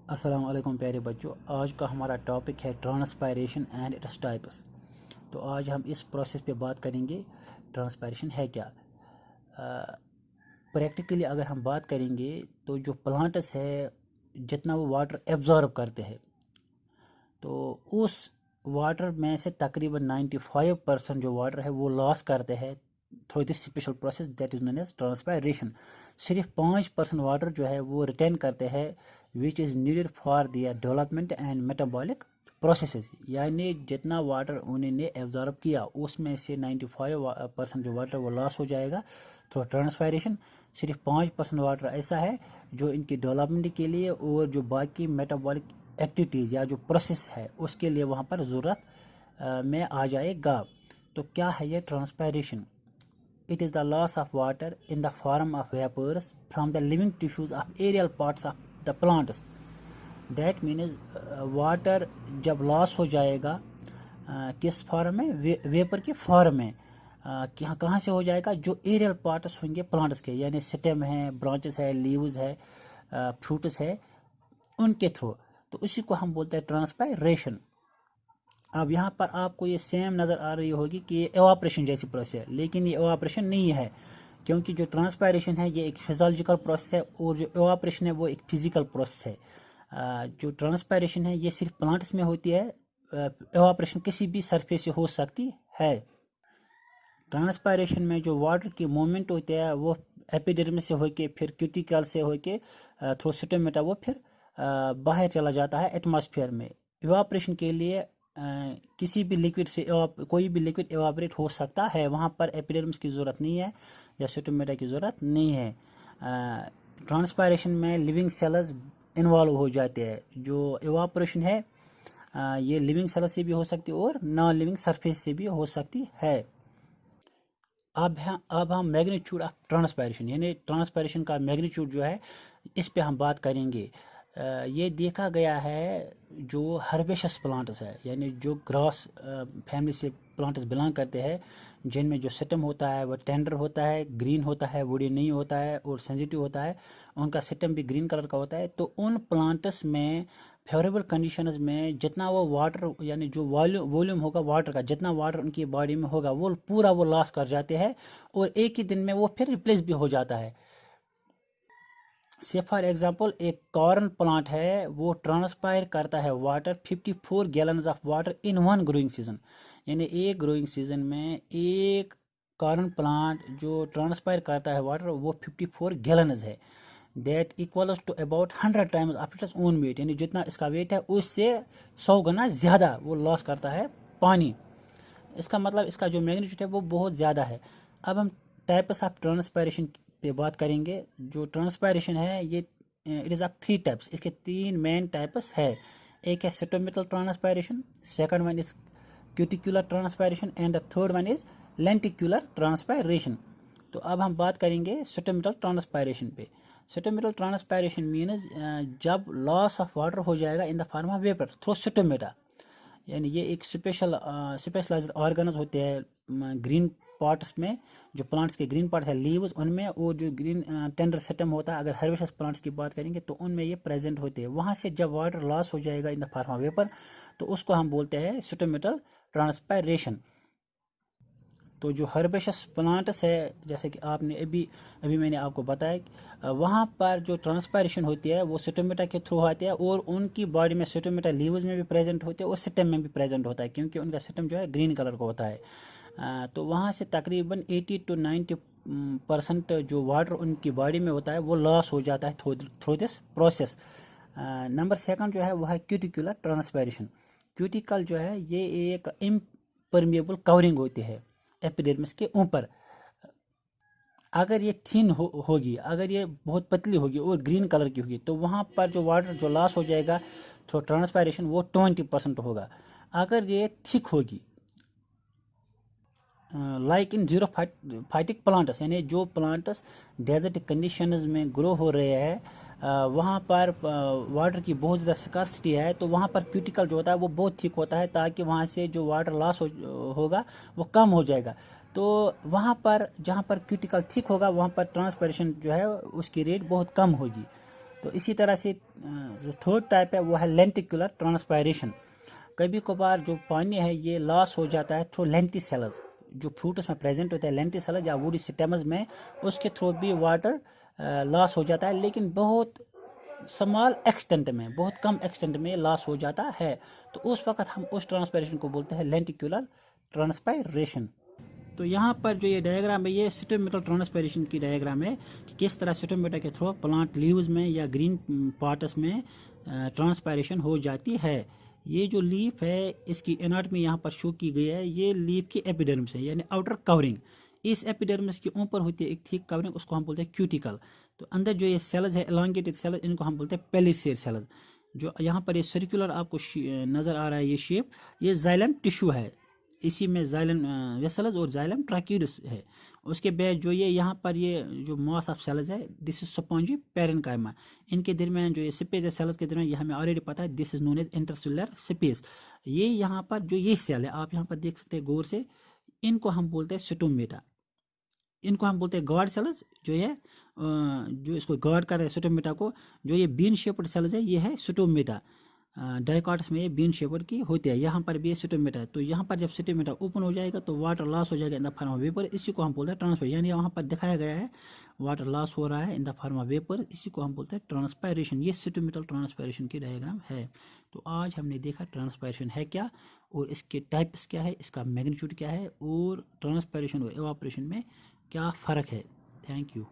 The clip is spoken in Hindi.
अस्सलाम वालेकुम प्यारे बच्चों। आज का हमारा टॉपिक है ट्रांसपायरेशन एंड इट्स टाइप्स। तो आज हम इस प्रोसेस पे बात करेंगे ट्रांसपायरेशन है क्या। प्रैक्टिकली अगर हम बात करेंगे तो जो प्लांट्स है जितना वो वाटर एब्जॉर्ब करते हैं तो उस वाटर में से तकरीबन 95% जो वाटर है वो लॉस करते हैं through this special process that is known as transpiration. सिर्फ 5% वाटर जो है वो रिटेन करते हैं which is needed for their development and metabolic processes. यानी जितना वाटर उन्होंने एब्जॉर्ब किया उसमें से 95% जो वाटर वो लॉस हो जाएगा थ्रू ट्रांसपायरेशन। सिर्फ 5% वाटर ऐसा है जो इनकी डेवलपमेंट के लिए और जो बाकी मेटाबॉलिक एक्टिविटीज़ या जो प्रोसेस है उसके लिए वहाँ पर ज़रूरत में आ जाएगा। तो क्या है ये transpiration? It is the loss of water in the form of vapours from the living tissues of aerial parts of the plants. That means water जब लॉस हो जाएगा किस फॉर्म में? वेपर के फॉर्म में। कहाँ से हो जाएगा? जो एरियल पार्ट्स होंगे प्लांट्स के, यानी स्टेम है, ब्रांचेस है, लीव्स है, फ्रूट्स है, उनके थ्रू। तो उसी को हम बोलते हैं ट्रांसपायरेशन। अब यहाँ पर आपको ये सेम नज़र आ रही होगी कि ये एवापरेशन जैसी प्रोसेस है, लेकिन ये एवापरेशन नहीं है, क्योंकि जो ट्रांसपायरेशन है ये एक फिजियोलॉजिकल प्रोसेस है और जो एवापरेशन है वो एक फिजिकल प्रोसेस है। जो ट्रांसपायरेशन है ये सिर्फ प्लांट्स में होती है, एवापरेशन किसी भी सरफेस से हो सकती है। ट्रांसपायरेशन में जो वाटर की मूवमेंट होती है वो एपिडर्मिस से होके फिर क्यूटिकल से होके थ्रू स्टोमेटा वो फिर बाहर चला जाता है एटमॉस्फेयर में। इवापरेशन के लिए किसी भी लिक्विड से कोई भी लिक्विड इवापरेट हो सकता है, वहाँ पर एपिडर्मिस की ज़रूरत नहीं है या स्टोमेटा की ज़रूरत नहीं है। ट्रांसपायरेशन में लिविंग सेल्स इन्वॉल्व हो जाते हैं। जो इवापरेशन है ये लिविंग सेल्स से भी हो सकती है और नॉन लिविंग सरफेस से भी हो सकती है। अब हम मैग्नीट्यूड ऑफ ट्रांसपायरेशन यानी ट्रांसपायरेशन का मैग्नीट्यूड जो है इस पे हम बात करेंगे। ये देखा गया है जो हर्बेशियस प्लांट्स है, यानी जो ग्रास फैमिली से प्लांट्स बिलोंग करते हैं, जिनमें जो स्टेम होता है वो टेंडर होता है, ग्रीन होता है, वुडी नहीं होता है और सेंसिटिव होता है, उनका स्टेम भी ग्रीन कलर का होता है। तो उन प्लांट्स में फेवरेबल कंडीशंस में जितना वो वाटर यानी जो वॉल्यूम होगा वाटर का, जितना वाटर उनकी बॉडी में होगा वो पूरा वो लॉस कर जाते हैं और एक ही दिन में वो फिर रिप्लेस भी हो जाता है। से फॉर एग्जांपल एक कॉर्न प्लांट है, वो ट्रांसपायर करता है water 54 gallons of water in one growing season. यानी एक ग्रोइंग सीजन में एक कॉर्न प्लांट जो ट्रांसपायर करता है वाटर वो 54 गैलन्स है। That equals to about 100 times of its own weight, यानी जितना इसका वेट है उससे 100 गुना ज़्यादा वो लॉस करता है पानी। इसका मतलब इसका जो मैग्नीट्यूड है वो बहुत ज़्यादा है। अब हम टाइप्स ऑफ ट्रांसपायरेशन पे बात करेंगे। जो ट्रांसपायरेशन है ये इट इज़ ऑफ 3 टाइप्स। इसके 3 मेन टाइप्स है। एक है stomatal transpiration, second one is cuticular transpiration and the third one is lenticular transpiration. तो अब हम बात करेंगे सिटोमेटल ट्रांसपायरेशन पे। सिटोमेटल ट्रांसपायरेशन मीन्स जब लॉस ऑफ वाटर हो जाएगा in the form of vapour through stomata. यानी ये एक स्पेशलाइज्ड ऑर्गन्स होते हैं ग्रीन पार्ट्स में, जो प्लांट्स के ग्रीन पार्ट्स है लीव्स उनमें, और जो ग्रीन टेंडर सिस्टम होता है अगर हर्बेशियस प्लांट्स की बात करेंगे तो उनमें ये प्रेजेंट होते हैं। वहाँ से जब वाटर लॉस हो जाएगा in the form of vapour तो उसको हम बोलते हैं सिटोमेटल ट्रांसपायरेशन। तो जो हर्बेशियस प्लांट्स है जैसे कि आपने अभी अभी मैंने आपको बताया, वहाँ पर जो ट्रांसपायरेशन होती है वो सिटोमेटा के थ्रू आती है और उनकी बॉडी में सिटोमेटा लीव्स में भी प्रेजेंट होते हैं और सिस्टम में भी प्रेजेंट होता है, क्योंकि उनका सिस्टम जो है ग्रीन कलर का होता है। तो वहाँ से तकरीबन 80 to 90% जो वाटर उनकी बॉडी में होता है वो लॉस हो जाता है through this process. Number second जो है वो है क्यूटिकुलर ट्रांसपायरेशन। क्यूटिकल जो है ये एक इम्परमिएबल कवरिंग होती है एपिडर्मिस के ऊपर। अगर ये थिन होगी, अगर ये बहुत पतली होगी और ग्रीन कलर की होगी तो वहाँ पर जो वाटर जो लॉस हो जाएगा थ्रू ट्रांसपायरेशन वो 20% होगा। अगर ये थिक होगी like in zero phytic plants, यानी जो प्लांट्स डेजर्ट कंडीशंस में ग्रो हो रहे हैं वहाँ पर वाटर की बहुत ज़्यादा स्कार्सिटी है, तो वहाँ पर क्यूटिकल जो होता है वो बहुत थिक होता है ताकि वहाँ से जो वाटर लॉस होगा वो कम हो जाएगा। तो वहाँ पर जहाँ पर क्यूटिकल थिक होगा वहाँ पर ट्रांसपायरेशन जो है उसकी रेट बहुत कम होगी। तो इसी तरह से जो थर्ड टाइप है वो है लेंटिकुलर ट्रांसपायरेशन। कभी कभार जो पानी है ये लॉस हो जाता है थ्रू लेंटिसेल्स, जो फ्रूट्स में प्रेजेंट होता है लेंटिसेल्स या वुडी स्टेमस में, उसके थ्रू भी वाटर लॉस हो जाता है, लेकिन बहुत स्मॉल एक्सटेंट में, बहुत कम एक्सटेंट में लॉस हो जाता है। तो उस वक्त हम उस ट्रांसपायरेशन को बोलते हैं लेंटिकुलर ट्रांसपायरेशन। तो यहाँ पर जो ये डायग्राम है ये सिटोमेटल ट्रांसपायरेशन की डायग्राम है कि किस तरह सिटोमेटा के थ्रू प्लांट लीव्स में या ग्रीन पार्ट्स में ट्रांसपायरेशन हो जाती है। ये जो लीफ है इसकी एनाटॉमी यहाँ पर शो की गई है। ये लीफ की एपिडर्मिस है यानी आउटर कवरिंग। इस एपिडर्मिस के ऊपर होती है एक थिक कवरिंग, उसको हम बोलते हैं क्यूटिकल। तो अंदर जो ये सेल्स है एलोंगेटेड सेल्स, इनको हम बोलते हैं पेलिसेर सेल्स। जो यहाँ पर ये सर्कुलर आपको नज़र आ रहा है ये शेप, ये जाइलम टिश्यू है। इसी में जाइलम वेसल्स और जाइलम ट्रैक्यूडस है। उसके बाद जो ये यहाँ पर ये जो मॉस ऑफ सेल्स है, दिस इज स्पॉन्जी पैरेन्काइमा। इनके दरमियान जो ये स्पेस है सेल्स के दरमियान, ये हमें ऑलरेडी पता है, this is known as intercellular space. ये यहाँ पर जो ये सेल है आप यहाँ पर देख सकते हैं गौर से, इनको हम बोलते हैं स्टोमेटा। इनको हम बोलते हैं गार्ड सेल्स। जो है जो इसको गार्ड कर रहे हैं स्टोमेटा को, जो ये बीन शेप्ड सेल्स है ये है स्टोमेटा। डाइकॉट्स में ये बीन शेप्ड की होती है। यहाँ पर भी ये स्टोमेटा है। तो यहाँ पर जब स्टोमेटा ओपन हो जाएगा तो वाटर लॉस हो जाएगा in the form of vapour, इसी को हम बोलते हैं ट्रांसफर। यानी वहाँ पर दिखाया गया है वाटर लॉस हो रहा है इन द फॉर्म ऑफ वेपर, इसी को हम बोलते हैं ट्रांसपायरेशन। ये स्टोमेटल ट्रांसपायरेशन की डायग्राम है। तो आज हमने देखा ट्रांसपायरेशन है क्या और इसके टाइप्स क्या है, इसका मैग्नीट्यूड क्या है और ट्रांसपायरेशन और एवापोरेशन में क्या फ़र्क है। Thank you.